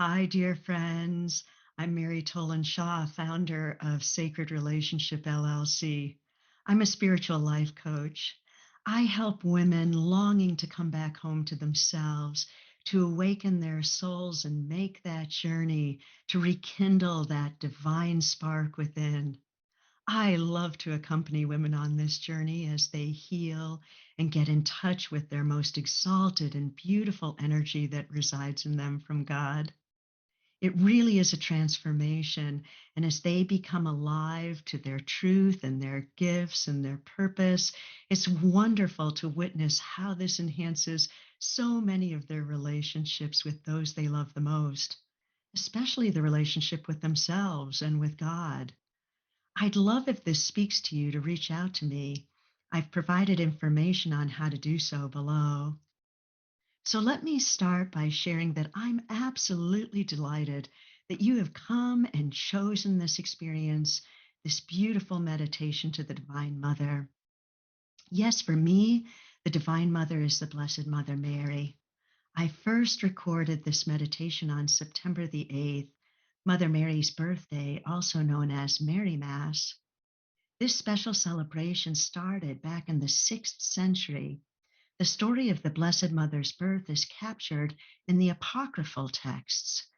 Hi, dear friends. I'm Mary Toland Shaw, founder of Sacred Relationship LLC. I'm a spiritual life coach. I help women longing to come back home to themselves, to awaken their souls and make that journey, to rekindle that divine spark within. I love to accompany women on this journey as they heal and get in touch with their most exalted and beautiful energy that resides in them from God. It really is a transformation. And as they become alive to their truth and their gifts and their purpose, it's wonderful to witness how this enhances so many of their relationships with those they love the most, especially the relationship with themselves and with God. I'd love if this speaks to you to reach out to me. I've provided information on how to do so below. So let me start by sharing that I'm absolutely delighted that you have come and chosen this experience, this beautiful meditation to the Divine Mother. Yes, for me, the Divine Mother is the Blessed Mother Mary. I first recorded this meditation on September the 8th, Mother Mary's birthday, also known as Marymas. This special celebration started back in the 6th century. The story of the Blessed Mother's birth is captured in the apocryphal texts,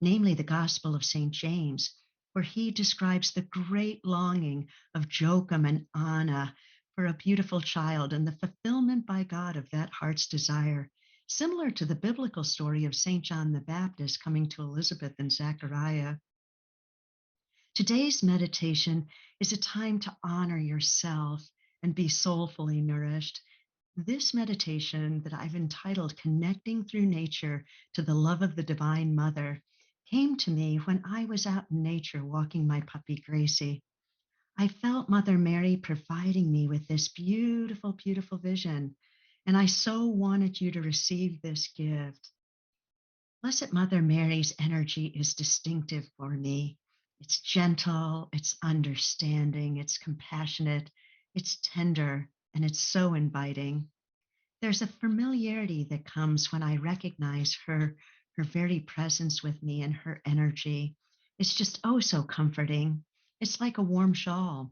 namely the Gospel of St. James, where he describes the great longing of Joachim and Anna for a beautiful child and the fulfillment by God of that heart's desire, similar to the biblical story of St. John the Baptist coming to Elizabeth and Zechariah. Today's meditation is a time to honor yourself and be soulfully nourished. This meditation that I've entitled Connecting Through Nature to the Love of the Divine Mother came to me when I was out in nature walking my puppy Gracie. I felt Mother Mary providing me with this beautiful, beautiful vision, and I so wanted you to receive this gift. Blessed Mother Mary's energy is distinctive for me. It's gentle, it's understanding, it's compassionate, it's tender, and it's so inviting. There's a familiarity that comes when I recognize her very presence with me and her energy. It's just oh so comforting. It's like a warm shawl.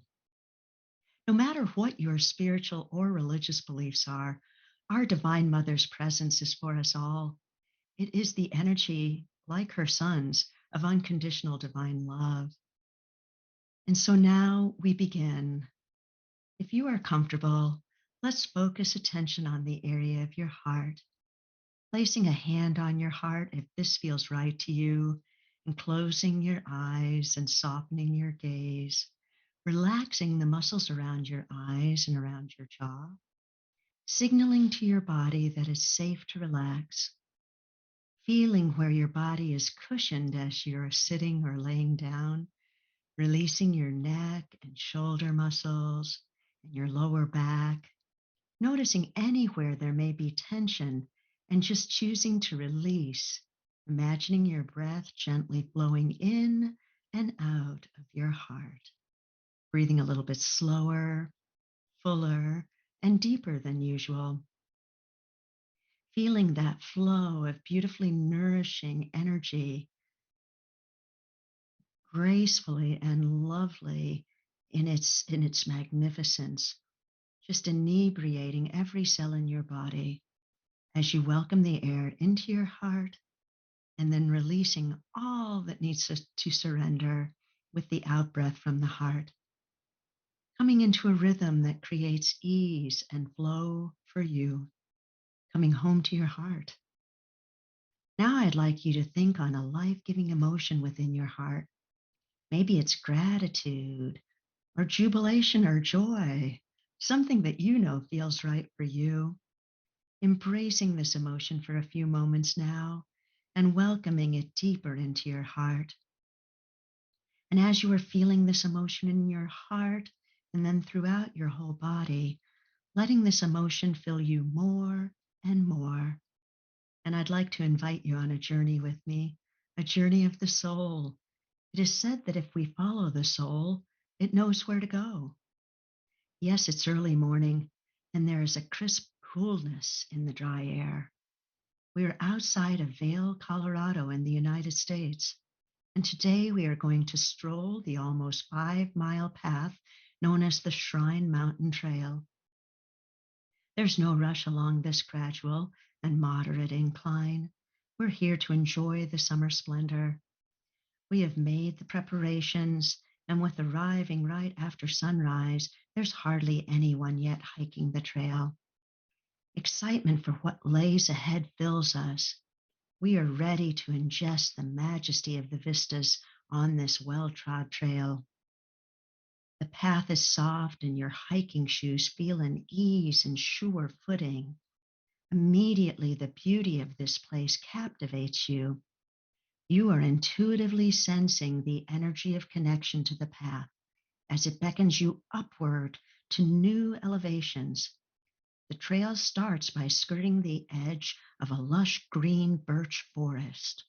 No matter what your spiritual or religious beliefs are, our Divine Mother's presence is for us all. It is the energy, like her sons, of unconditional divine love. And so now we begin. If you are comfortable, let's focus attention on the area of your heart, placing a hand on your heart if this feels right to you, and closing your eyes and softening your gaze, relaxing the muscles around your eyes and around your jaw, signaling to your body that it's safe to relax, feeling where your body is cushioned as you're sitting or laying down, releasing your neck and shoulder muscles and your lower back, noticing anywhere there may be tension and just choosing to release, imagining your breath gently flowing in and out of your heart, breathing a little bit slower, fuller, and deeper than usual. Feeling that flow of beautifully nourishing energy gracefully and lovely in its magnificence, just inebriating every cell in your body as you welcome the air into your heart and then releasing all that needs to surrender with the out breath from the heart, coming into a rhythm that creates ease and flow for you, coming home to your heart. Now I'd like you to think on a life-giving emotion within your heart. Maybe it's gratitude or jubilation or joy, something that you know feels right for you. Embracing this emotion for a few moments now and welcoming it deeper into your heart. And as you are feeling this emotion in your heart and then throughout your whole body, letting this emotion fill you more and more. And I'd like to invite you on a journey with me, a journey of the soul. It is said that if we follow the soul, it knows where to go. Yes, it's early morning, and there is a crisp coolness in the dry air. We're outside of Vail, Colorado, in the United States, and today we are going to stroll the almost 5-mile path known as the Shrine Mountain Trail. There's no rush along this gradual and moderate incline. We're here to enjoy the summer splendor. We have made the preparations, and with arriving right after sunrise, there's hardly anyone yet hiking the trail. Excitement for what lays ahead fills us. We are ready to ingest the majesty of the vistas on this well-trod trail. The path is soft and your hiking shoes feel an ease and sure footing. Immediately, the beauty of this place captivates you. You are intuitively sensing the energy of connection to the path as it beckons you upward to new elevations. The trail starts by skirting the edge of a lush green birch forest.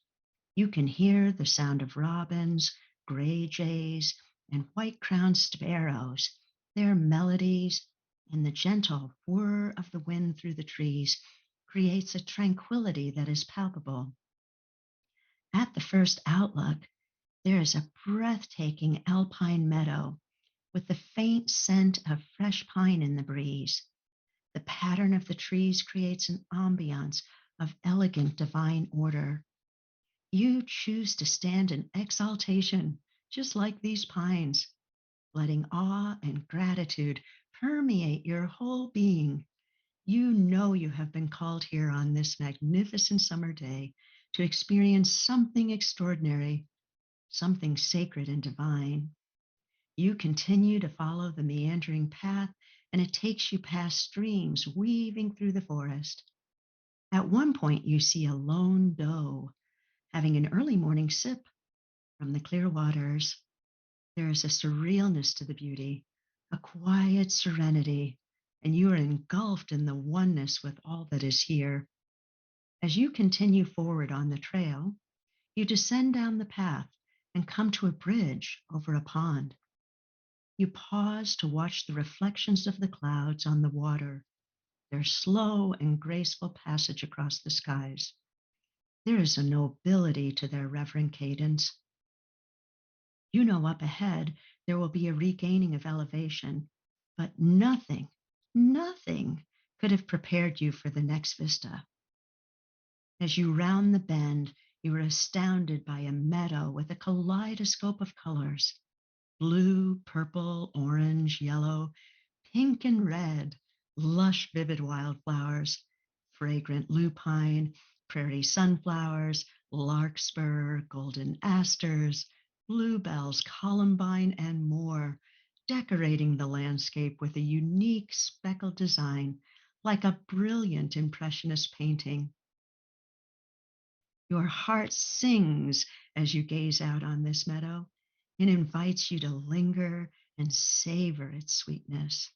You can hear the sound of robins, gray jays, and white-crowned sparrows, their melodies, and the gentle whir of the wind through the trees creates a tranquility that is palpable. At the first outlook, there is a breathtaking alpine meadow with the faint scent of fresh pine in the breeze. The pattern of the trees creates an ambiance of elegant divine order. You choose to stand in exaltation, just like these pines, letting awe and gratitude permeate your whole being. You know you have been called here on this magnificent summer day to experience something extraordinary, something sacred and divine. You continue to follow the meandering path, and it takes you past streams weaving through the forest. At one point, you see a lone doe having an early morning sip from the clear waters. There is a surrealness to the beauty, a quiet serenity, and you are engulfed in the oneness with all that is here. As you continue forward on the trail, you descend down the path and come to a bridge over a pond. You pause to watch the reflections of the clouds on the water, their slow and graceful passage across the skies. There is a nobility to their reverent cadence. You know up ahead there will be a regaining of elevation, but nothing could have prepared you for the next vista. As you round the bend, you are astounded by a meadow with a kaleidoscope of colors: blue, purple, orange, yellow, pink, and red, lush, vivid wildflowers, fragrant lupine, prairie sunflowers, larkspur, golden asters, bluebells, columbine, and more, decorating the landscape with a unique speckled design like a brilliant impressionist painting. Your heart sings as you gaze out on this meadow and invites you to linger and savor its sweetness.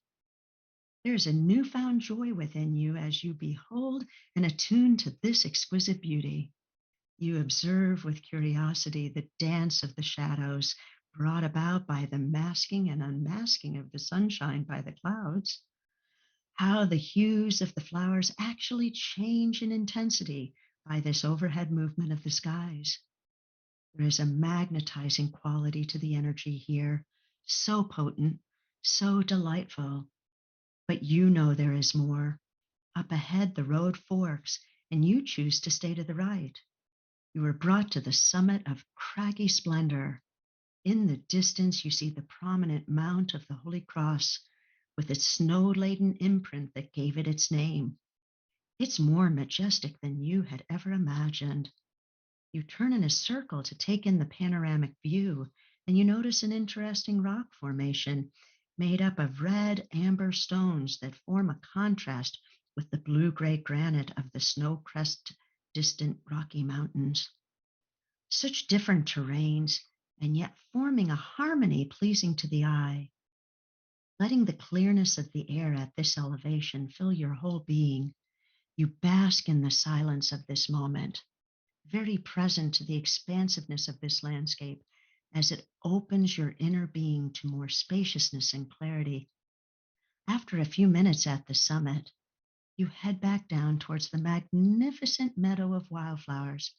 There's a newfound joy within you as you behold and attune to this exquisite beauty. You observe with curiosity the dance of the shadows brought about by the masking and unmasking of the sunshine by the clouds, how the hues of the flowers actually change in intensity by this overhead movement of the skies. There is a magnetizing quality to the energy here, so potent, so delightful. But you know there is more. Up ahead, the road forks, and you choose to stay to the right. You are brought to the summit of craggy splendor. In the distance, you see the prominent Mount of the Holy Cross with its snow-laden imprint that gave it its name. It's more majestic than you had ever imagined. You turn in a circle to take in the panoramic view, and you notice an interesting rock formation made up of red amber stones that form a contrast with the blue-gray granite of the snow-crest distant Rocky Mountains. Such different terrains, and yet forming a harmony pleasing to the eye. Letting the clearness of the air at this elevation fill your whole being, you bask in the silence of this moment, very present to the expansiveness of this landscape as it opens your inner being to more spaciousness and clarity. After a few minutes at the summit, You head back down towards the magnificent meadow of wildflowers,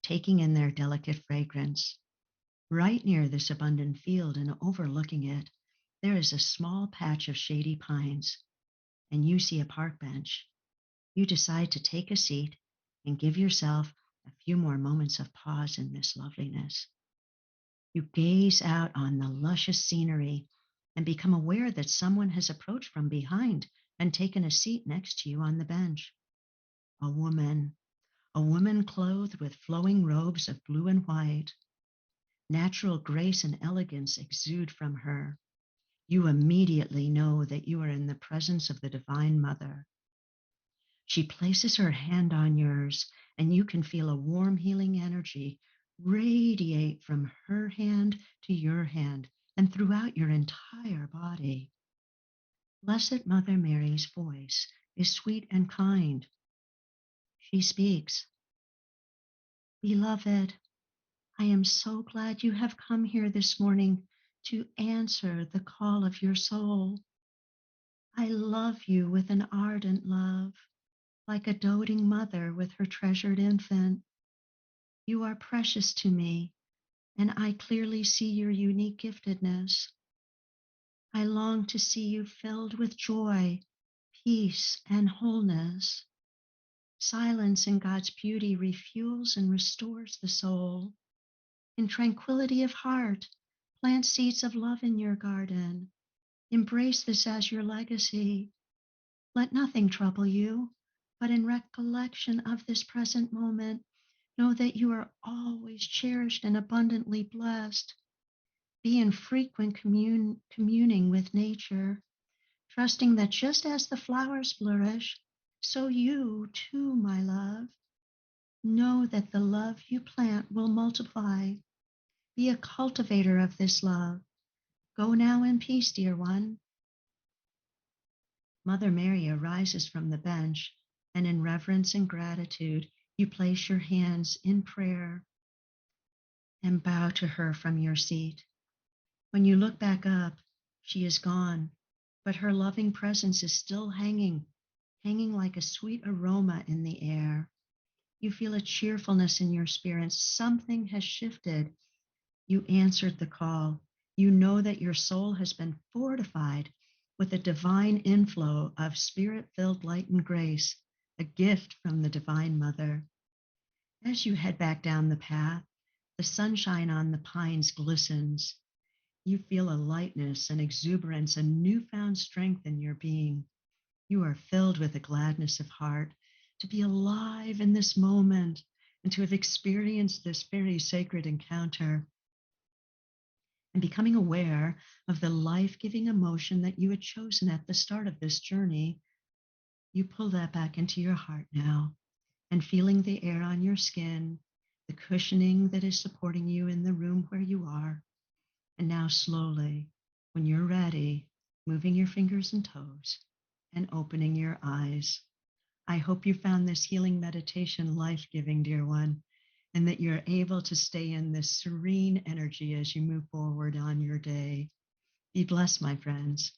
taking in their delicate fragrance. Right near this abundant field and overlooking it, there is a small patch of shady pines, and you see a park bench. You decide to take a seat and give yourself a few more moments of pause in this loveliness. You gaze out on the luscious scenery and become aware that someone has approached from behind and taken a seat next to you on the bench. A woman, a woman clothed with flowing robes of blue and white. Natural grace and elegance exude from her. You immediately know that you are in the presence of the Divine Mother. She places her hand on yours, and you can feel a warm, healing energy radiate from her hand to your hand and throughout your entire body. Blessed Mother Mary's voice is sweet and kind. She speaks, "Beloved, I am so glad you have come here this morning to answer the call of your soul. I love you with an ardent love, like a doting mother with her treasured infant. You are precious to me, and I clearly see your unique giftedness. I long to see you filled with joy, peace, and wholeness. Silence in God's beauty refuels and restores the soul. In tranquility of heart, plant seeds of love in your garden. Embrace this as your legacy. Let nothing trouble you, but in recollection of this present moment, know that you are always cherished and abundantly blessed. Be in frequent communing with nature, trusting that just as the flowers flourish, so you too, my love. Know that the love you plant will multiply. Be a cultivator of this love. Go now in peace, dear one." Mother Mary arises from the bench, and in reverence and gratitude, you place your hands in prayer and bow to her from your seat. When you look back up, she is gone, but her loving presence is still hanging like a sweet aroma in the air. You feel a cheerfulness in your spirit. Something has shifted. You answered the call. You know that your soul has been fortified with a divine inflow of spirit filled light and grace, a gift from the Divine Mother. As you head back down the path, the sunshine on the pines glistens. You feel a lightness, an exuberance, a newfound strength in your being. You are filled with a gladness of heart to be alive in this moment and to have experienced this very sacred encounter. And becoming aware of the life giving emotion that you had chosen at the start of this journey, you pull that back into your heart now and feeling the air on your skin, the cushioning that is supporting you in the room where you are. And now, slowly, when you're ready, moving your fingers and toes and opening your eyes. I hope you found this healing meditation life giving, dear one, and that you're able to stay in this serene energy as you move forward on your day. Be blessed, my friends.